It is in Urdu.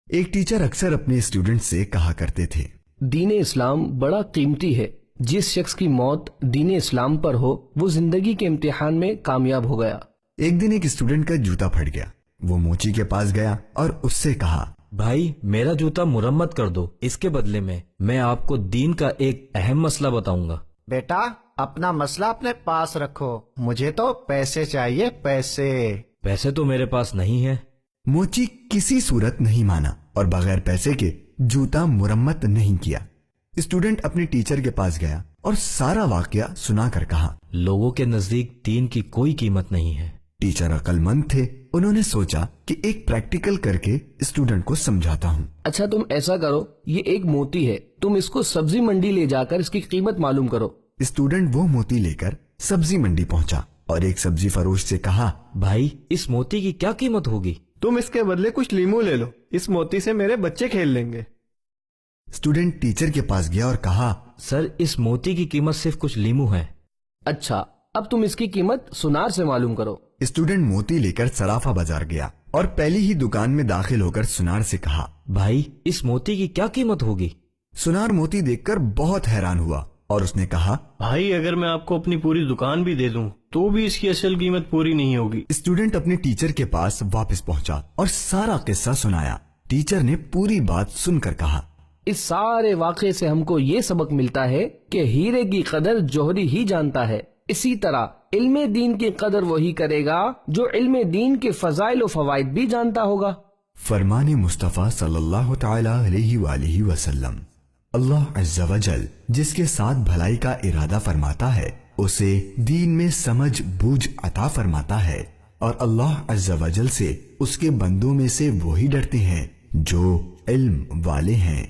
ایک ٹیچر اکثر اپنے اسٹوڈنٹ سے کہا کرتے تھے، دین اسلام بڑا قیمتی ہے، جس شخص کی موت دین اسلام پر ہو وہ زندگی کے امتحان میں کامیاب ہو گیا۔ ایک دن ایک اسٹوڈنٹ کا جوتا پھٹ گیا۔ وہ موچی کے پاس گیا اور اس سے کہا، بھائی میرا جوتا مرمت کر دو، اس کے بدلے میں آپ کو دین کا ایک اہم مسئلہ بتاؤں گا۔ بیٹا اپنا مسئلہ اپنے پاس رکھو، مجھے تو پیسے چاہیے، پیسے۔ پیسے تو میرے پاس نہیں ہے۔ موچی کسی صورت نہیں مانا اور بغیر پیسے کے جوتا مرمت نہیں کیا۔ اسٹوڈنٹ اپنے ٹیچر کے پاس گیا اور سارا واقعہ سنا کر کہا، لوگوں کے نزدیک دین کی کوئی قیمت نہیں ہے۔ ٹیچر عقل مند تھے، انہوں نے سوچا کہ ایک پریکٹیکل کر کے اسٹوڈنٹ کو سمجھاتا ہوں۔ اچھا تم ایسا کرو، یہ ایک موتی ہے، تم اس کو سبزی منڈی لے جا کر اس کی قیمت معلوم کرو۔ اسٹوڈنٹ وہ موتی لے کر سبزی منڈی پہنچا اور ایک سبزی فروش سے کہا، بھائی اس موتی کی کیا قیمت ہوگی؟ تم اس کے بدلے کچھ لیمو لے لو، اس موتی سے میرے بچے کھیل لیں گے۔ اسٹوڈنٹ ٹیچر کے پاس گیا اور کہا، سر اس موتی کی قیمت صرف کچھ لیمو ہے۔ اچھا اب تم اس کی قیمت سنار سے معلوم کرو۔ اسٹوڈنٹ موتی لے کر صرافہ بازار گیا اور پہلی ہی دکان میں داخل ہو کر سنار سے کہا، بھائی اس موتی کی کیا قیمت ہوگی؟ سنار موتی دیکھ کر بہت حیران ہوا اور اس نے کہا، بھائی اگر میں آپ کو اپنی پوری دکان بھی دے دوں تو بھی اس کی اصل قیمت پوری نہیں ہوگی۔ اسٹوڈنٹ اپنے ٹیچر کے پاس واپس پہنچا اور سارا قصہ سنایا۔ ٹیچر نے پوری بات سن کر کہا، اس سارے واقعے سے ہم کو یہ سبق ملتا ہے کہ ہیرے کی قدر جوہری ہی جانتا ہے، اسی طرح علم دین کی قدر وہی کرے گا جو علم دین کے فضائل و فوائد بھی جانتا ہوگا۔ فرمان مصطفیٰ صلی اللہ تعالی علیہ وآلہ وسلم۔ اللہ عز و جل جس کے ساتھ بھلائی کا ارادہ فرماتا ہے اسے دین میں سمجھ بوجھ عطا فرماتا ہے، اور اللہ عز و جل سے اس کے بندوں میں سے وہی ڈرتے ہیں جو علم والے ہیں۔